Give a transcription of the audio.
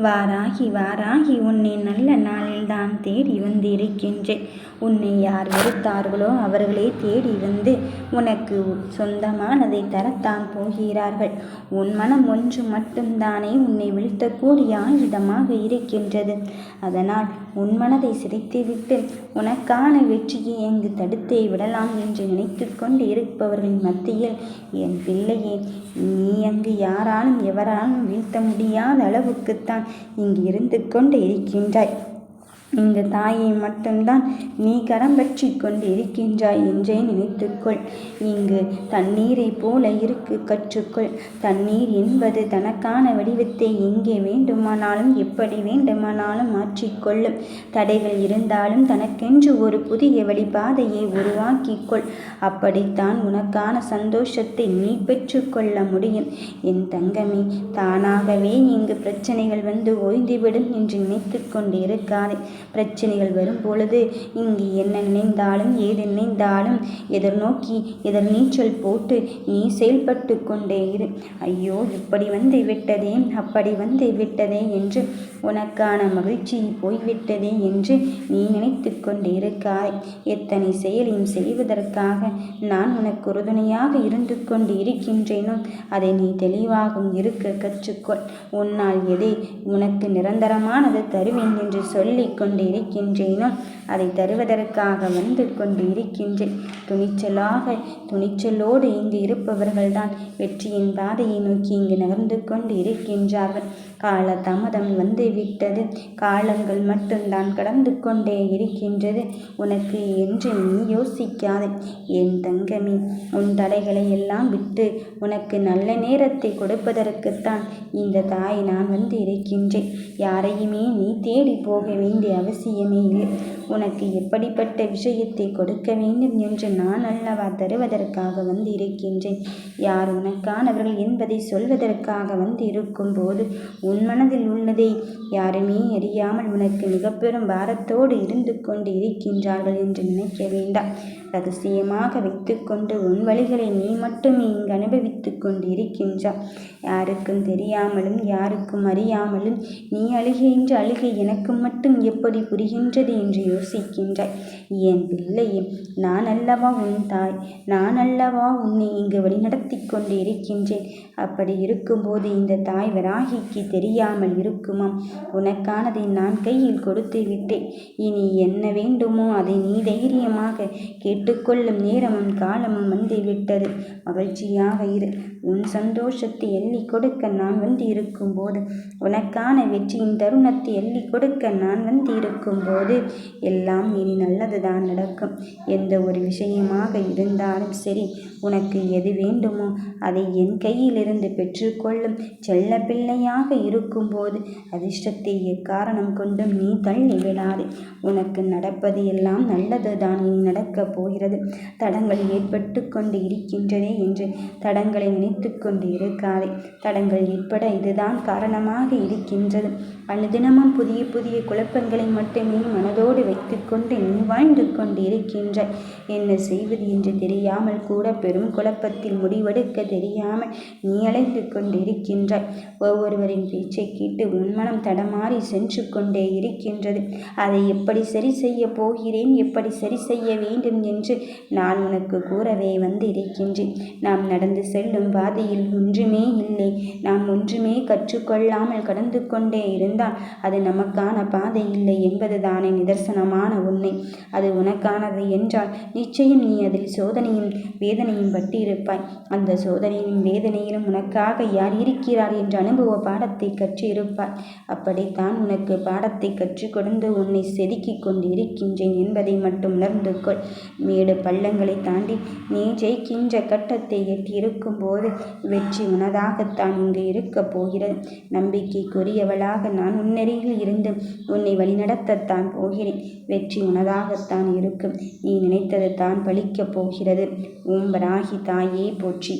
வாராகி வாராகி உன்னை நல்ல நாளில் தான் தேடி வந்து இருக்கின்றேன். உன்னை யார் வெறுத்தார்களோ அவர்களே தேடி வந்து உனக்கு சொந்தமானதை தரத்தான் போகிறார்கள். உன் மனம் ஒன்று மட்டும்தானே உன்னை வீழ்த்தக்கூடிய ஆயுதமாக இருக்கின்றது. அதனால் உன் மனதை சிதைத்துவிட்டு உனக்கான வெற்றியை எங்கு தடுத்தே விடலாம் என்று நினைத்து கொண்டு இருப்பவர்களின் மத்தியில் என் பிள்ளையே, நீ அங்கு யாராலும் எவராலும் வீழ்த்த முடியாத அளவுக்குத்தான் இங்கு இருந்து கொண்டு இருக்கின்றாய். இந்த தாயை மட்டும்தான் நீ கரம் பற்றி கொண்டு இருக்கின்றாய் என்றே நினைத்துக்கொள். இங்கு தண்ணீரை போல இருக்கு கற்றுக்கொள். தண்ணீர் என்பது தனக்கான வடிவத்தை எங்கே வேண்டுமானாலும் எப்படி வேண்டுமானாலும் மாற்றிக்கொள்ளும். தடைகள் இருந்தாலும் தனக்கென்று ஒரு புதிய வழிபாதையை உருவாக்கிக்கொள். அப்படித்தான் உனக்கான சந்தோஷத்தை நீ பெற்றுக்கொள்ள முடியும். என் தங்கமே, தானாகவே இங்கு பிரச்சனைகள் வந்து ஓய்ந்துவிடும் என்று நினைத்து கொண்டு இருக்காதே. பிரச்சனைகள் வரும் பொழுது இங்கு என்ன நினைந்தாலும் ஏது நினைந்தாலும் எதிர்நோக்கி நீச்சல் போட்டு நீ செயல்பட்டு கொண்டே இரு. ஐயோ, இப்படி வந்து விட்டதே, அப்படி வந்து விட்டதே என்று உனக்கான மகிழ்ச்சி போய்விட்டதே என்று நீ நினைத்து கொண்டு இருக்காய். எத்தனை செயலையும் செய்வதற்காக நான் உனக்கு உறுதுணையாக இருந்து கொண்டு இருக்கின்றேனோ அதை நீ தெளிவாகவும் இருக்க கற்றுக்கொள். உன்னால் எதை உனக்கு நிரந்தரமானது தருவேன் என்று சொல்லிக் கொண்டு இருக்கின்றேனோ அதை தருவதற்காக வந்து கொண்டு இருக்கின்றேன். துணிச்சலோடு இங்கு இருப்பவர்கள்தான் வெற்றியின் பாதையை நோக்கி இங்கு நகர்ந்து கொண்டு இருக்கின்றார்கள். கால தாமதம் வந்து விட்டது. காலங்கள் மட்டும்தான் கடந்து கொண்டே இருக்கின்றது. உனக்கு என்று நீ யோசிக்காதே. என் தங்கமே, உன் தடைகளை எல்லாம் விட்டு உனக்கு நல்ல நேரத்தை கொடுப்பதற்குத்தான் இந்த தாய் நான் வந்து இருக்கின்றேன். யாரையுமே நீ தேடி போக வேண்டிய அவசியமே இல்லை. உனக்கு எப்படிப்பட்ட விஷயத்தை கொடுக்க வேண்டும் என்று நான் அல்லவா தருவதற்காக வந்து இருக்கின்றேன். யார் உனக்கானவர்கள் என்பதை சொல்வதற்காக வந்து இருக்கும் போது உன் மனதில் உள்ளதை யாருமே அறியாமல் உனக்கு மிக பெரும் பாரத்தோடு இருந்து கொண்டு இருக்கின்றார்கள் என்று நினைக்க வேண்டாம். ரகசியமாக வைத்துக்கொண்டு உன் வழிகளை நீ மட்டுமே இங்கு அனுபவித்து கொண்டு இருக்கின்றாய். யாருக்கும் தெரியாமலும் யாருக்கும் அறியாமலும் நீ அழுகின்ற அழுகை எனக்கு மட்டும் எப்படி புரிகின்றது என்று யோசிக்கின்றாய். என் பிள்ளையே, நான் அல்லவா உன் தாய், நான் அல்லவா உன்னை இங்கு வழிநடத்தி கொண்டு இருக்கின்றேன். அப்படி இருக்கும்போது இந்த தாய் வராகிக்கு தெரியாமல் இருக்குமாம்? உனக்கானதை நான் கையில் கொடுத்து விட்டேன். இனி என்ன வேண்டுமோ அதை நீ தைரியமாக கேட்டுக்கொள்ளும் நேரமும் காலமும் வந்து விட்டது. மகிழ்ச்சியாக இரு. உன் சந்தோஷத்தை எள்ளி கொடுக்க நான் வந்து இருக்கும்போது, உனக்கான வெற்றியின் தருணத்தை எள்ளி கொடுக்க நான் வந்து இருக்கும்போது எல்லாம் இனி நல்லதுதான் நடக்கும். எந்த ஒரு விஷயமாக இருந்தாலும் சரி, உனக்கு எது வேண்டுமோ அதை என் கையிலிருந்து பெற்றுக்கொள்ளும் செல்ல பிள்ளையாக இருக்கும்போது அதிர்ஷ்டத்தை எக்காரணம் கொண்டும் நீ தள்ளி விடாதே. உனக்கு நடப்பது எல்லாம் நல்லதுதான் இனி நடக்கப் போகிறது. தடங்கள் ஏற்பட்டு கொண்டு இருக்கின்றதே என்று தடங்களை நினைத்து கொண்டு இருக்காதே. தடங்கள் ஏற்பட இதுதான் காரணமாக இருக்கின்றது. அனுதினமும் புதிய புதிய குழப்பங்களை மட்டுமே மனதோடு வைத்துக்கொண்டு நீ வாழ்ந்து கொண்டு இருக்கின்றாய். என்ன செய்வது என்று தெரியாமல் கூட பெரும் குழப்பத்தில் முடிவெடுக்க தெரியாமல் நீ அலைந்து கொண்டு இருக்கின்றாய். ஒவ்வொருவரின் பேச்சை கேட்டு உன் மனம் தடமாறி சென்று கொண்டே இருக்கின்றது. அதை எப்படி சரி செய்ய போகிறேன், எப்படி சரி செய்ய வேண்டும் என்று நான் உனக்கு கூறவே வந்து இருக்கின்றேன். நாம் நடந்து செல்லும் பாதையில் ஒன்றுமே இல்லை. நாம் ஒன்றுமே கற்றுக்கொள்ளாமல் கடந்து கொண்டே இருந்தால் அது நமக்கான பாதை இல்லை என்பதுதானே நிதர்சனமான உண்மை. அது உனக்கானது என்றால் நிச்சயம் நீ அதில் சோதனையும் வேதனையும் பட்டிருப்பாய். அந்த சோதனையும் வேதனையிலும் உனக்காக யார் இருக்கிறார் என்ற அனுபவ பாடத்தை கற்றிருப்பாய். அப்படித்தான் உனக்கு பாடத்தை கற்றுக் கொடுத்து உன்னை செதுக்கி கொண்டு இருக்கின்றேன் என்பதை மட்டும் உணர்ந்து கொள். மேடு பள்ளங்களை தாண்டி நீ ஜெயிக்கின்ற கட்டத்தை எட்டியிருக்கும் போது வெற்றி உனதாகத்தான் இங்கு இருக்கப் போகிறது. நம்பிக்கைக்குரியவளாக நான் உன்னருகில் இருந்து உன்னை வழிநடத்தத்தான் போகிறேன். வெற்றி உனதாகத்தான் இருக்கும். நீ நினைத்தது தான் பலிக்கப் போகிறது. ஓம் வராகி தாயே போற்றி.